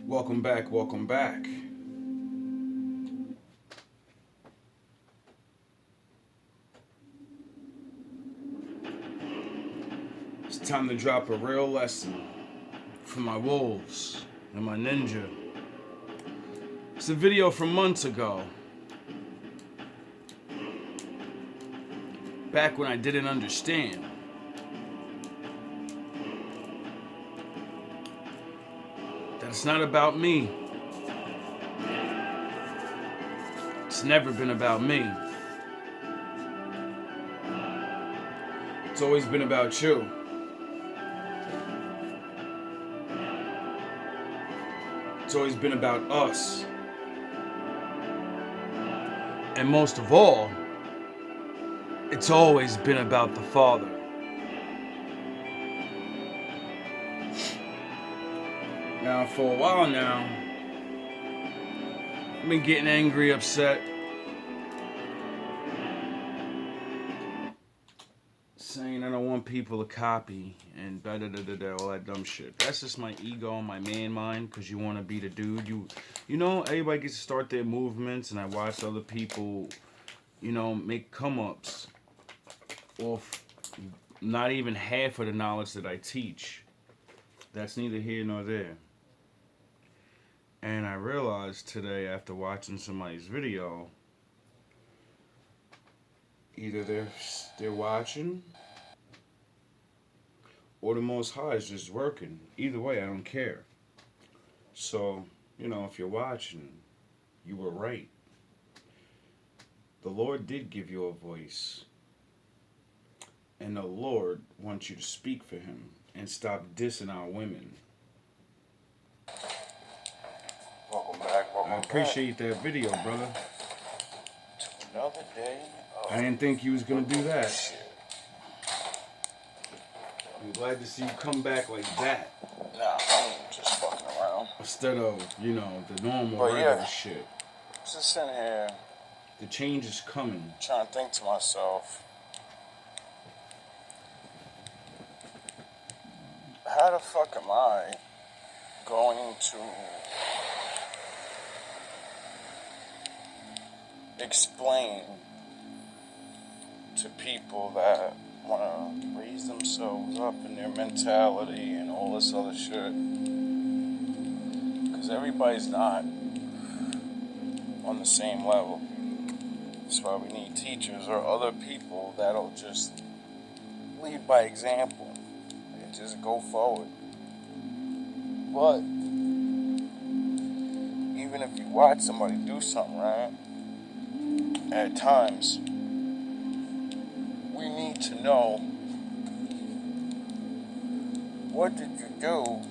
Welcome back, welcome back. It's time to drop a real lesson for my wolves and my ninja. It's a video from months ago. Back when I didn't understand. That it's not about me. It's never been about me. It's always been about you. It's always been about us. And most of all, it's always been about the Father. Now, for a while now, I've been getting angry, upset, saying I don't want people to copy and all that dumb shit. That's just my ego and my man mind, because you want to be the dude. You know, everybody gets to start their movements, and I watch other people, make come-ups off not even half of the knowledge that I teach. That's neither here nor there. And I realized today, after watching somebody's video, either they're watching, or the Most High is just working. Either way, I don't care. So, if you're watching, you were right. The Lord did give you a voice. And the Lord wants you to speak for Him and stop dissing our women. Welcome back, I appreciate that video, brother. Another day. I didn't think you was going to do that. I'm glad to see you come back like that. Nah, I'm just fucking around. Instead of, the normal regular shit. Just sitting here. The change is coming. Trying to think to myself, how the fuck am I going to explain to people that want to raise themselves up in their mentality and all this other shit? Because everybody's not on the same level. That's why we need teachers or other people that'll just lead by example and just go forward. But even if you watch somebody do something right, at times we need to know, what did you do,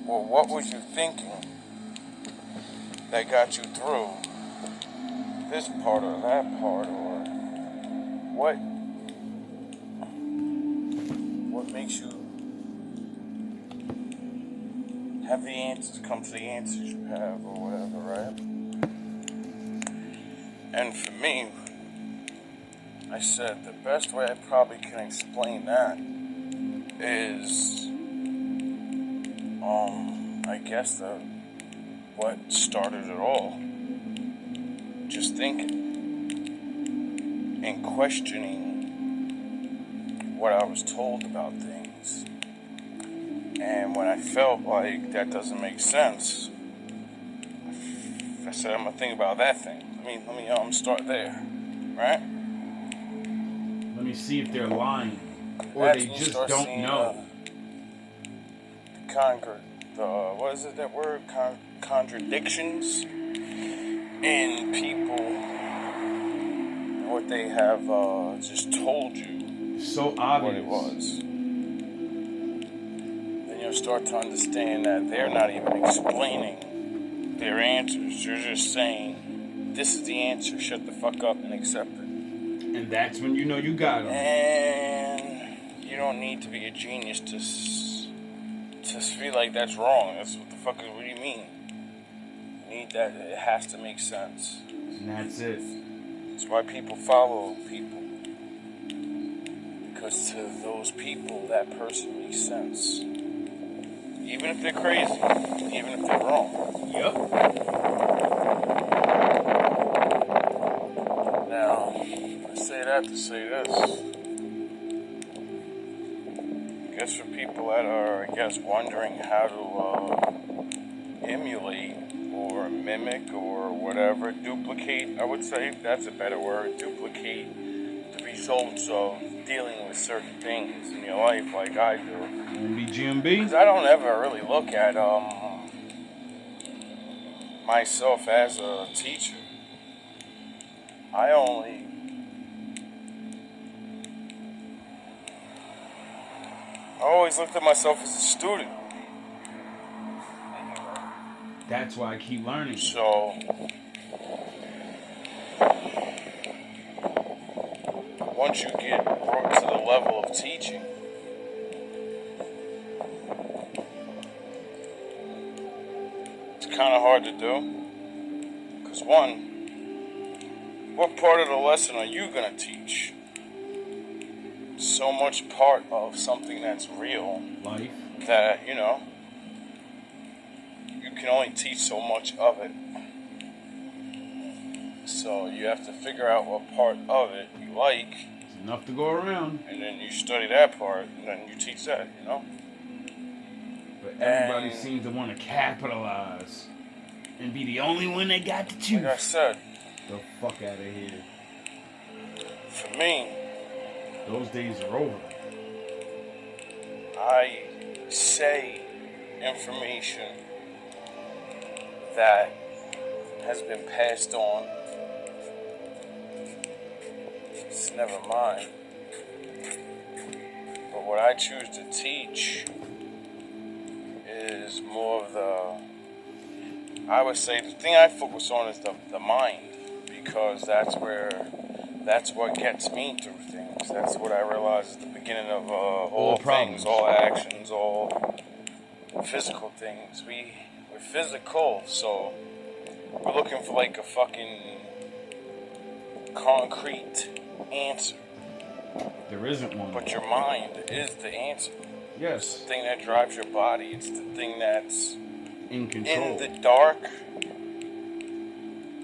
or what was you thinking that got you through this part or that part, or what makes you have the answers, come to the answers you have, or whatever, right? And for me, I said the best way I probably can explain that is, I guess what started it all. Just thinking and questioning what I was told about things. And when I felt like that doesn't make sense, I said, I'm gonna think about that thing. Let me start there, right? Let me see if they're lying, or they just don't know. What is it, that word? Contradictions in people, what they have just told you. So obvious. What it was. Then you'll start to understand that they're not even explaining their answers. They're just saying, this is the answer, shut the fuck up and accept it. And that's when you know you got them. And you don't need to be a genius to feel like that's wrong. That's what the fuck is, what do you mean? You need that, it has to make sense. And that's it. That's why people follow people. Because to those people, that person makes sense. Even if they're crazy, even if they're wrong. Yep. Now, I say that to say this. I guess for people that are, wondering how to emulate or mimic or whatever, duplicate, I would say that's a better word, duplicate the results of dealing with certain things in your life like I do. Wanna be GMB? Because I don't ever really look at myself as a teacher. I always looked at myself as a student. That's why I keep learning. So, once you get brought to the level of teaching, it's kind of hard to do. Because one, what part of the lesson are you going to teach? So much part of something that's real. Life. That, you can only teach so much of it. So you have to figure out what part of it you like. It's enough to go around. And then you study that part, and then you teach that, But everybody seems to want to capitalize and be the only one that got to choose. Like I said, the fuck out of here. For me, those days are over. I say information that has been passed on. It's never mine. But what I choose to teach is more of I would say the thing I focus on is the mind, because that's what gets me through things. That's what I realize is the beginning of all things, all actions, all physical things. We're physical, so we're looking for like a fucking concrete answer. There isn't one. But your mind is the answer. Yes. It's the thing that drives your body. It's the thing that's in control. In the dark,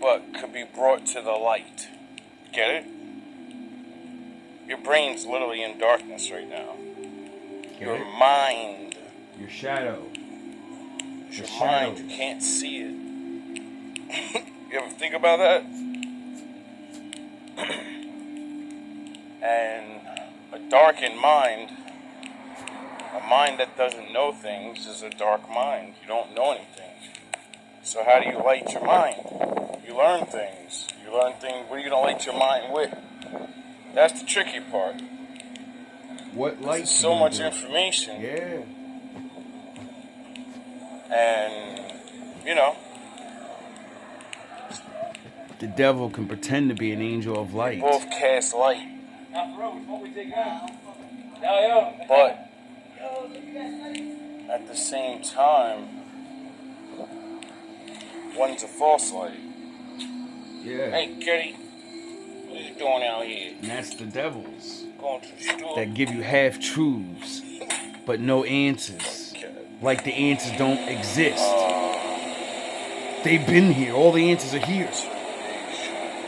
but could be brought to the light. Get it? Your brain's literally in darkness right now. Your mind. Your shadow. Your mind, you can't see it. You ever think about that? And a darkened mind, a mind that doesn't know things, is a dark mind. You don't know anything. So how do you light your mind? You learn things. You learn things. What are you going to light your mind with? That's the tricky part. What light? There's so much information. Yeah. And, the devil can pretend to be an angel of light. They both cast light. But at the same time, one's a false light. Yeah. Hey, Kitty, what are you doing out here? And that's the devils. Going to the store. That give you half truths, but no answers. Like the answers don't exist. They've been here. All the answers are here.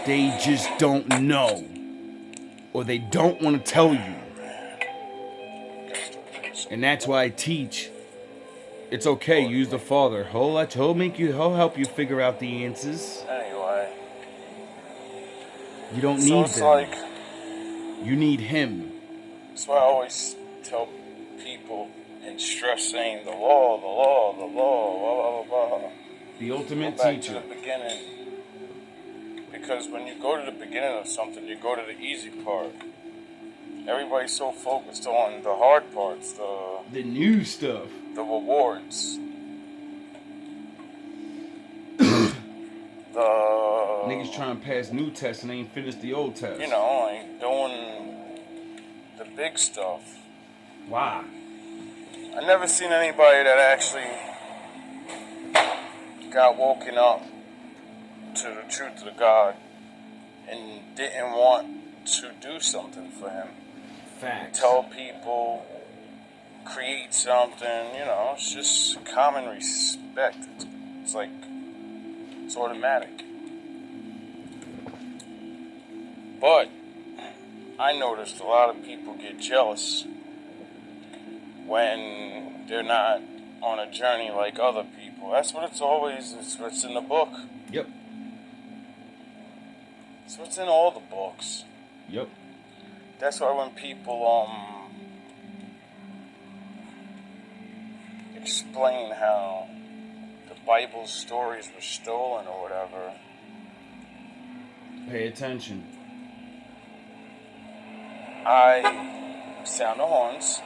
They just don't know. Or they don't want to tell you. And that's why I teach. It's okay, use the Father. He'll help you figure out the answers. Anyway. You don't need them. Like, you need Him. That's why I always tell people and stress saying the law, blah, blah, blah. The ultimate go back teacher. To the beginning. Because when you go to the beginning of something, you go to the easy part. Everybody's so focused on the hard parts, the new stuff, the rewards, niggas trying to pass new tests and they ain't finished the old test. Like doing the big stuff. Why? I never seen anybody that actually got woken up to the truth of God and didn't want to do something for Him. Facts. Tell people, create something, it's just common respect. It's like It's automatic. But I noticed a lot of people get jealous when they're not on a journey like other people. That's what it's always, it's what's in the book. Yep. It's what's in all the books. Yep. That's why when people explain how the Bible's stories were stolen or whatever, Pay attention. I sound the horns.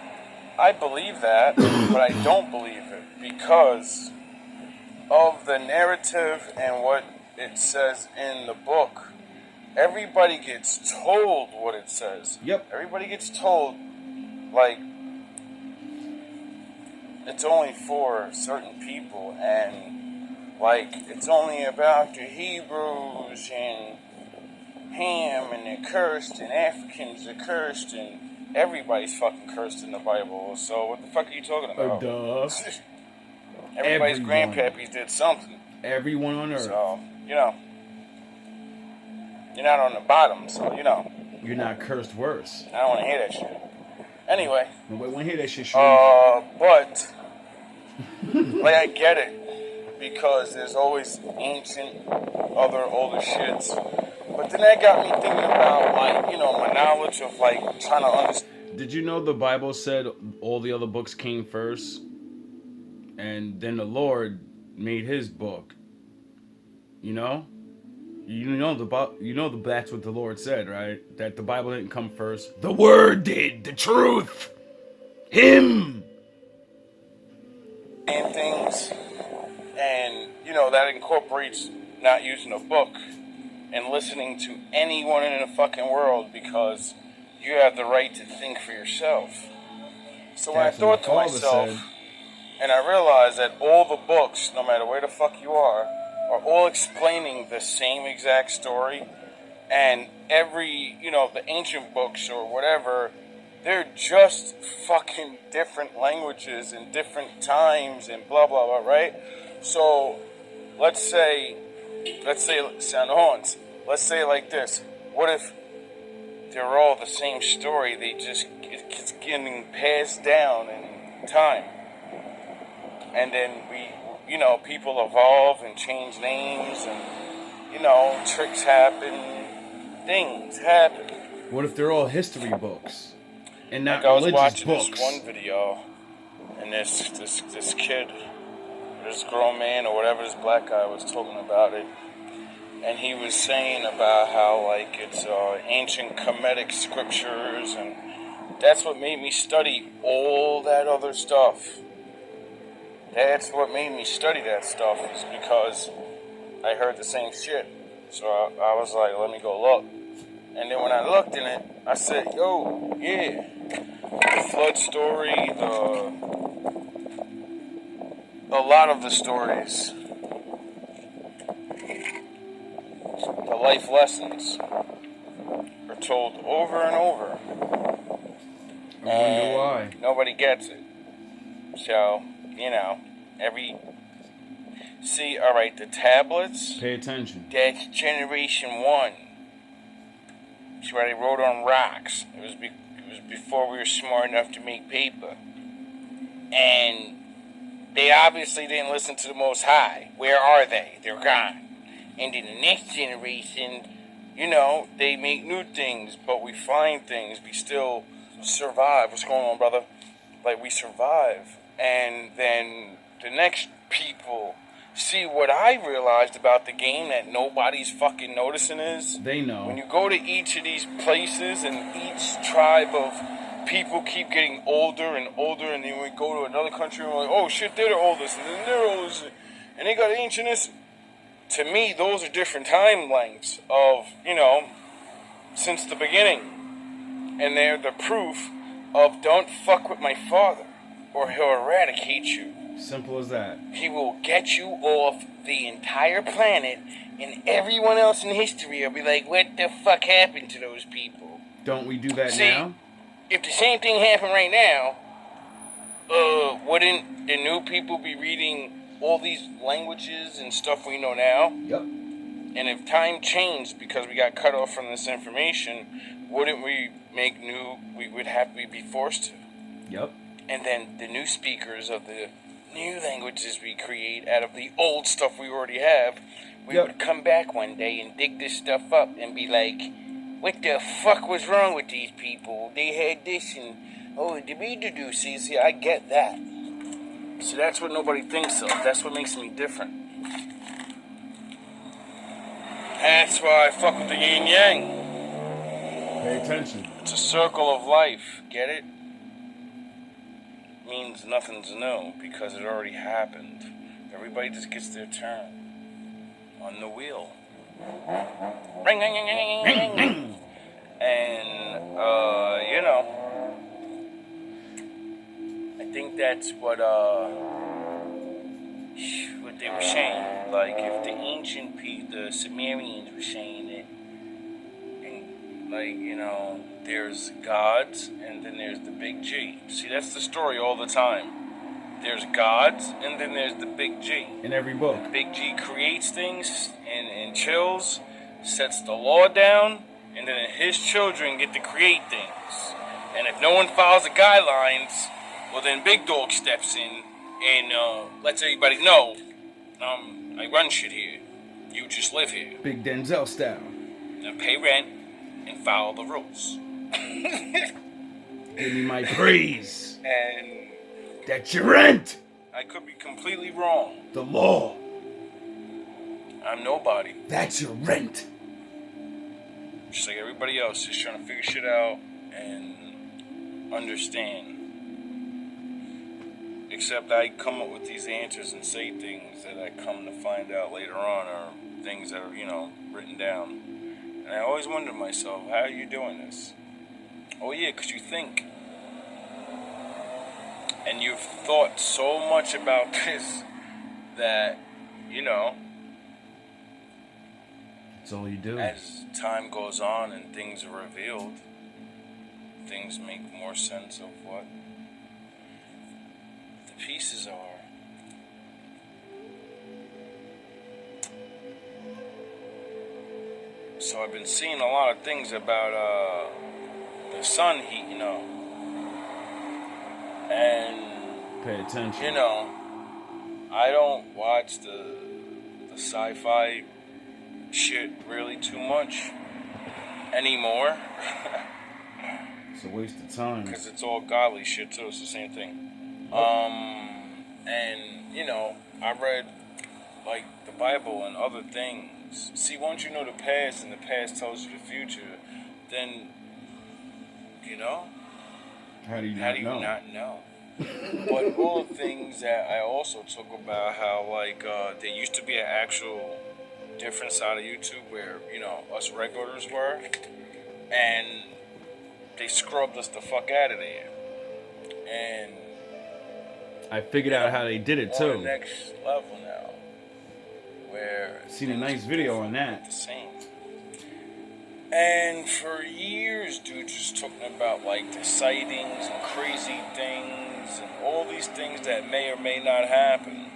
I believe that, but I don't believe it because of the narrative and what it says in the book. Everybody gets told what it says. Yep. Everybody gets told, like, it's only for certain people, and, like, it's only about the Hebrews and Ham, and they're cursed, and Africans are cursed, and everybody's fucking cursed in the Bible. So what the fuck are you talking about? Duh. Everybody's Everyone. grandpappies did something. Everyone on earth. So, you know, you're not on the bottom, so, you know. You're not cursed worse. I don't want to hear that shit. Anyway. Nobody want to hear that shit, Sharif. But, like, I get it. Because there's always ancient, other older shits. But then that got me thinking about, like, you know, my knowledge of, like, trying to understand. Did you know the Bible said all the other books came first? And then the Lord made his book. You know? That's what the Lord said, right? That the Bible didn't come first. The Word did. The truth. Him. And things. And, you know, that incorporates not using a book and listening to anyone in the fucking world because you have the right to think for yourself. So when I thought to myself, and I realized that all the books, no matter where the fuck you are all explaining the same exact story. And every, you know, the ancient books or whatever, they're just fucking different languages and different times and blah, blah, blah, right? So, let's say, sound the horns. Let's say it like this. What if they're all the same story? It's getting passed down in time. And then people evolve and change names and, tricks happen, things happen. What if they're all history books and not like religious I was watching books? This one video, and this kid, this grown man or whatever, this black guy was talking about it, and he was saying about how like it's ancient Kemetic scriptures, and that's what made me study all that other stuff. That's what made me study that stuff, is because I heard the same shit. So I was like, let me go look. And then when I looked in it, I said, yo, yeah. The flood story, a lot of the stories, the life lessons are told over and over. I wonder why. Nobody gets it. So, alright, the tablets. Pay attention. That's generation 1. That's why they wrote on rocks. It was before we were smart enough to make paper. And they obviously didn't listen to the Most High. Where are they? They're gone. And in the next generation, they make new things, but we find things. We still survive. What's going on, brother? Like, we survive. And then the next people see what I realized about the game that nobody's fucking noticing is... They know. When you go to each of these places and each tribe of people keep getting older and older, and then we go to another country and we're like, oh shit, they're the oldest, and then they're the oldest, and they got ancientness. To me, those are different time lengths of, since the beginning. And they're the proof of don't fuck with my father, or he'll eradicate you. Simple as that. He will get you off the entire planet, and everyone else in history will be like, what the fuck happened to those people? Don't we do that now? If the same thing happened right now, wouldn't the new people be reading all these languages and stuff we know now. Yep. And if time changed because we got cut off from this information, wouldn't we make new? We would have to be forced to. Yep. And then the new speakers of the new languages we create out of the old stuff we already have, we would come back one day and dig this stuff up and be like, what the fuck was wrong with these people? They had this and, oh, do. See, I get that. See, that's what nobody thinks of. That's what makes me different. That's why I fuck with the yin yang. Pay attention. It's a circle of life. Get it? Means nothing's new because it already happened. Everybody just gets their turn on the wheel. Ring, ring, ring, ring, ring, ring. And, you know, I think that's what they were saying. Like, if the ancient the Sumerians were saying it, and, like, you know, there's gods, and then there's the big G. See, that's the story all the time. There's gods, and then there's the big G. In every book. Big G creates things and chills, sets the law down, and then his children get to create things. And if no one follows the guidelines, well, then Big Dog steps in and lets everybody know, I run shit here. You just live here. Big Denzel style. Now pay rent and follow the rules. Give me my praise. And That's your rent. I could be completely wrong. The law. I'm nobody. That's your rent. Just like everybody else, just trying to figure shit out and understand. Except I come up with these answers and say things that I come to find out later on, or things that are, you know, written down. And I always wonder to myself, how are you doing this? Oh yeah, because you think. And you've thought so much about this that, you know, that's all you do. as time goes on and things are revealed, things make more sense of what the pieces are. So I've been seeing a lot of things about the sun heat, you know. And pay attention. You know, I don't watch the sci-fi shit really too much anymore. It's a waste of time. Because it's all godly shit too. It's the same thing. And you know, I read like the Bible and other things. See, once you know the past and the past tells you the future, then you know. How do you not know? But all the things that I also talk about, how like there used to be an actual different side of YouTube where, you know, us regulars were, and they scrubbed us the fuck out of there. And I figured out how they did it too. On the next level now, where seen a nice video on that. The same. And for years, dude, just talking about like the sightings and crazy things and all these things that may or may not happen.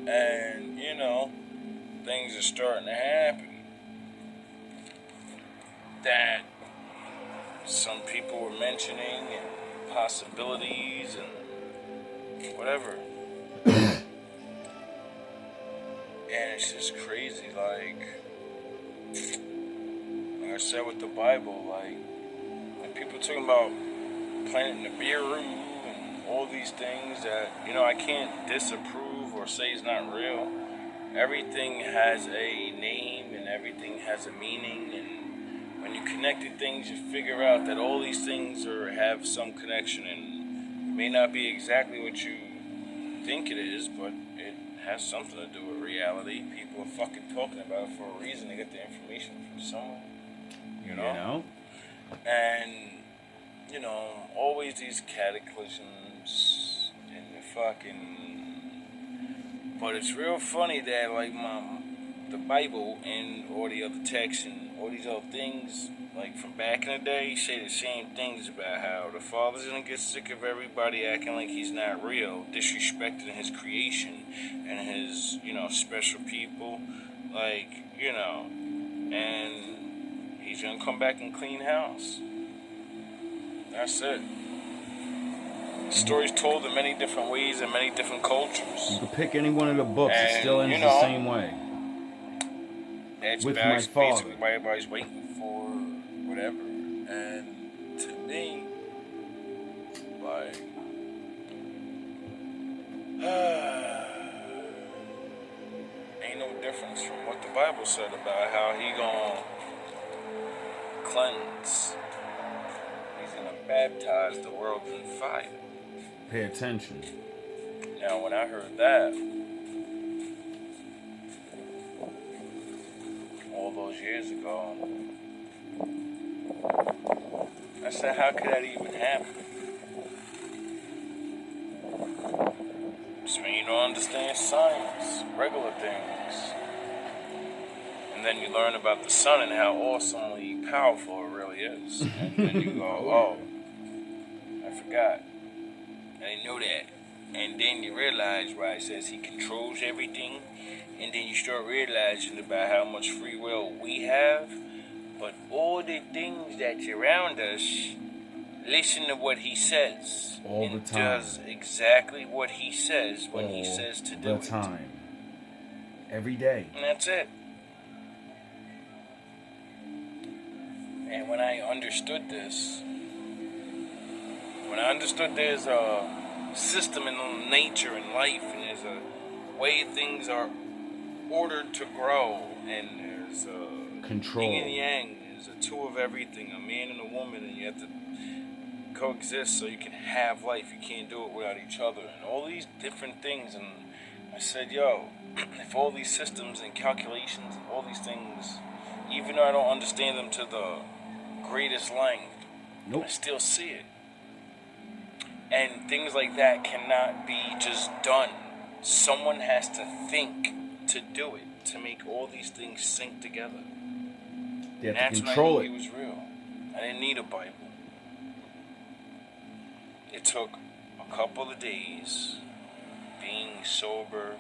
And, you know, things are starting to happen that some people were mentioning and possibilities and whatever. And it's just crazy, like I said with the Bible, like people talking about planting Nibiru and all these things that, you know, I can't disapprove or say is not real. Everything has a name and everything has a meaning, and when you connected things, you figure out that all these things have some connection, and it may not be exactly what you think it is, but it has something to do with reality. People are fucking talking about it for a reason. They get the information from somewhere. You know? And, you know, always these cataclysms and the fucking... But it's real funny that, like, the Bible and all the other texts and all these other things like from back in the day, he say the same things about how the Father's gonna get sick of everybody acting like he's not real, disrespecting his creation and his, special people, like, and he's gonna come back and clean house. That's it. The story's told in many different ways in many different cultures. You could pick any one of the books, it still ends the same way. That's with my father. Basically why everybody's waiting for whatever. And to me, like, ain't no difference from what the Bible said about how he gonna cleanse. He's gonna baptize the world in fire. Pay attention. Now, when I heard that, all those years ago, I said, how could that even happen? Just when you don't understand science, regular things. And then you learn about the sun and how awesomely powerful it really is. And then you go, oh, I forgot. I didn't know that. And then you realize why it says he controls everything. And then you start realizing about how much free will we have. But all the things that's around us, listen to what he says. All the and time. Does exactly what he says when he says to do it. All the time. Every day. And that's it. And when I understood this, when I understood there's a system in nature and life, and there's a way things are ordered to grow, and there's a control, yin and yang, there's a two of everything, a man and a woman, and you have to coexist so you can have life. You can't do it without each other, and all these different things. And I said, yo, if all these systems and calculations, all these things, even though I don't understand them to the greatest length, I still see it. And things like that cannot be just done. Someone has to think to do it, to make all these things sync together. They have to control it. It was real. I didn't need a Bible. It took a couple of days being sober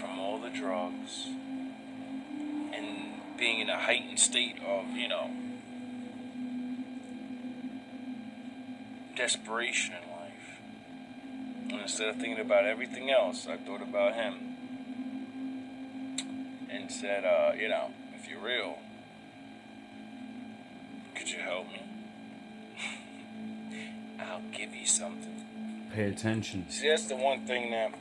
from all the drugs and being in a heightened state of, desperation in life. And instead of thinking about everything else, I thought about him and said, if you're real, could you help me? I'll give you something. Pay attention. See, that's the one thing that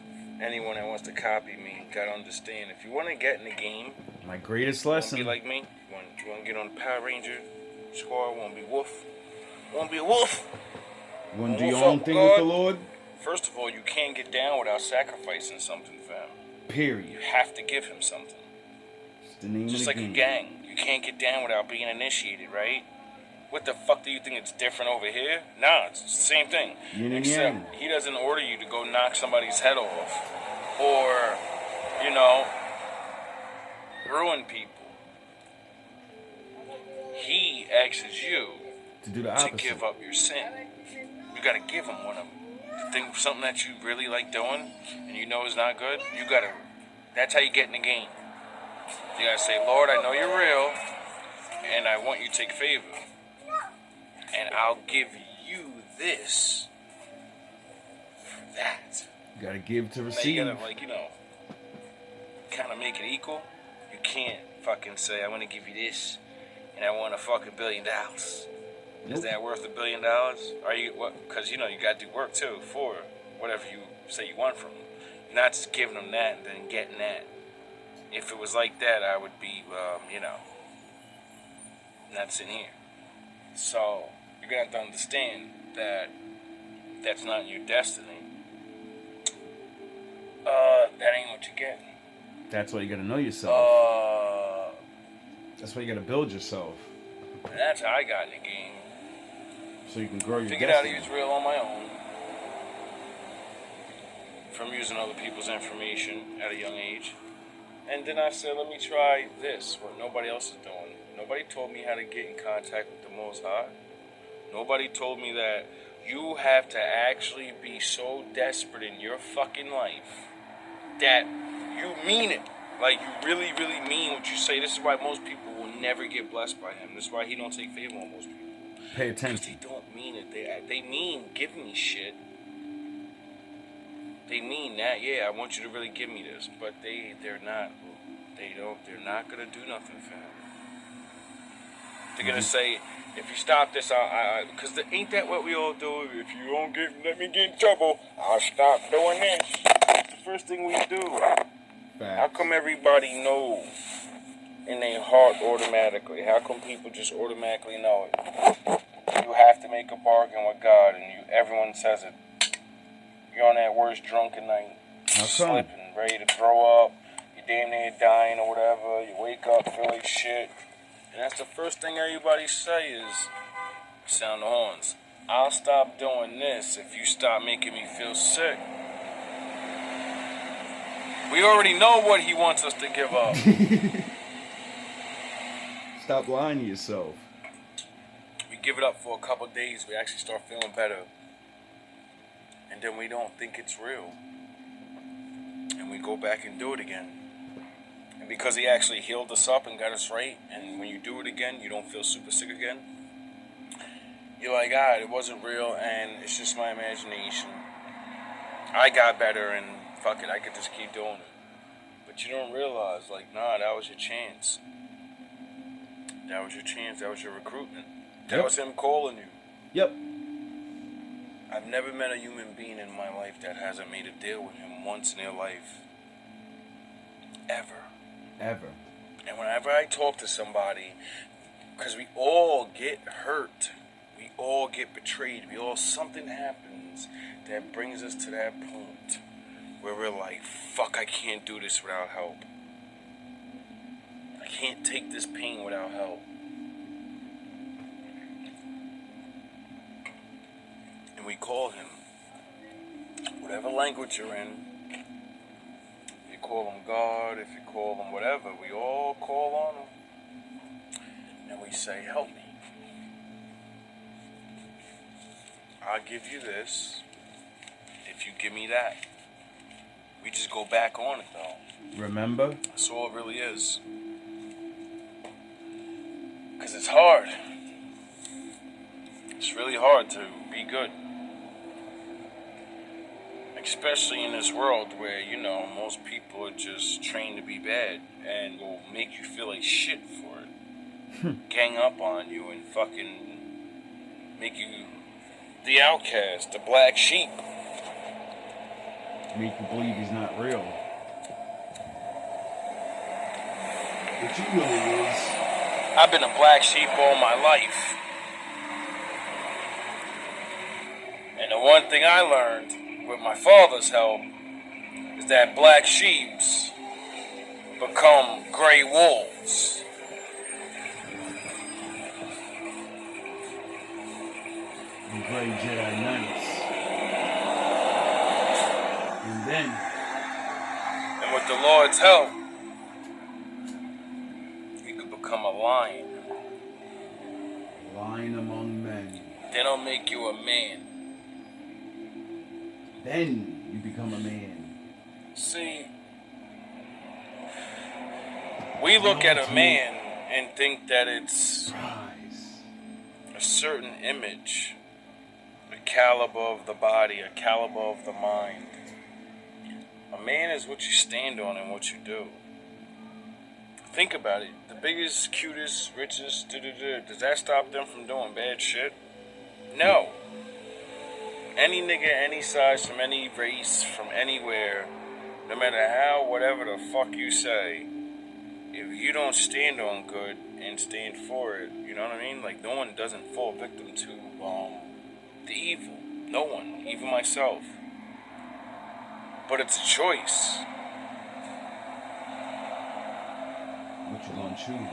anyone that wants to copy me gotta understand. If you want to get in the game, my greatest lesson. You want to be like me? You want to get on the Power Ranger squad? Want to be wolf? Want to be a wolf? You want to do your own thing with the Lord? First of all, you can't get down without sacrificing something for him. Period. You have to give him something. It's the name Just of the like game. a gang. You can't get down without being initiated, right? What the fuck do you think it's different over here? Nah, it's the same thing. Yin and Except yang. he doesn't order you to go knock somebody's head off. Or, ruin people. He asks you to do the opposite. To give up your sin. You gotta give him one of them. You think something that you really like doing and you know is not good, that's how you get in the game. You gotta say, Lord, I know you're real and I want you to take favor. And I'll give you this for that. You gotta give to receive. You gotta, kind of make it equal. You can't fucking say, I want to give you this and I want a fucking $1 billion. Nope. Is that worth $1 billion? Are you what? Because you got to do work too for whatever you say you want from them. You're not just giving them that and then getting that. If it was like that, I would be, not sitting here. So you're gonna have to understand that that's not your destiny. That ain't what you're getting. That's why you gotta know yourself. That's why you gotta build yourself. And that's how I got in the game. So you can grow your Figured destiny. out he was real on my own. From using other people's information at a young age. And then I said, let me try this, what nobody else is doing. Nobody told me how to get in contact with the Most High. Nobody told me that you have to actually be so desperate in your fucking life that you mean it. Like, you really, really mean what you say. This is why most people will never get blessed by him. This is why he don't take favor on most people. Pay attention. Because they don't mean it. They mean give me shit. They mean that, yeah, I want you to really give me this. But they're not gonna do nothing for him. They're gonna say, if you stop this, because ain't that what we all do? If you don't let me get in trouble, I'll stop doing this. It's the first thing we do. Facts. How come everybody knows in their heart automatically? How come people just automatically know it? You have to make a bargain with God, and everyone says it. You're on that worst drunken night, slipping, ready to throw up. You're damn near dying or whatever. You wake up, feel like shit. And that's the first thing everybody say is, sound the horns. I'll stop doing this if you stop making me feel sick. We already know what he wants us to give up. Stop lying to yourself. We give it up for a couple days. We actually start feeling better. And then we don't think it's real. And we go back and do it again. And because he actually healed us up and got us right, and when you do it again, you don't feel super sick again. You're like, it wasn't real, and it's just my imagination. I got better, and fuck it, I could just keep doing it. But you don't realize, like, nah, that was your chance. That was your chance. That was your recruitment. That was him calling you. Yep. I've never met a human being in my life that hasn't made a deal with him once in their life. Ever. And whenever I talk to somebody, because we all get hurt, we all get betrayed, something happens that brings us to that point where we're like, fuck, I can't do this without help. I can't take this pain without help. And we call him. Whatever language you're in, if you call him God, if you call him whatever, we all call on him. And we say, help me. I'll give you this if you give me that. We just go back on it though. Remember? That's all it really is. Because it's hard. It's really hard to be good. Especially in this world where, most people are just trained to be bad and will make you feel like shit for it. Gang up on you and fucking make you the outcast, the black sheep. Make you believe he's not real. But you know he is. I've been a black sheep all my life. And the one thing I learned with my father's help is that black sheeps become gray wolves. And gray Jedi Knights. And then, and with the Lord's help, you could become a lion. Lion among men. Then I'll make you a man. Then you become a man. See, we look at a man and think that it's a certain image, a caliber of the body, a caliber of the mind. A man is what you stand on and what you do. Think about it. The biggest, cutest, richest, does that stop them from doing bad shit? No. Any nigga, any size, from any race, from anywhere, no matter how, whatever the fuck you say, if you don't stand on good and stand for it, you know what I mean? Like, no one doesn't fall victim to the evil. No one, even myself. But it's a choice. What you gonna choose?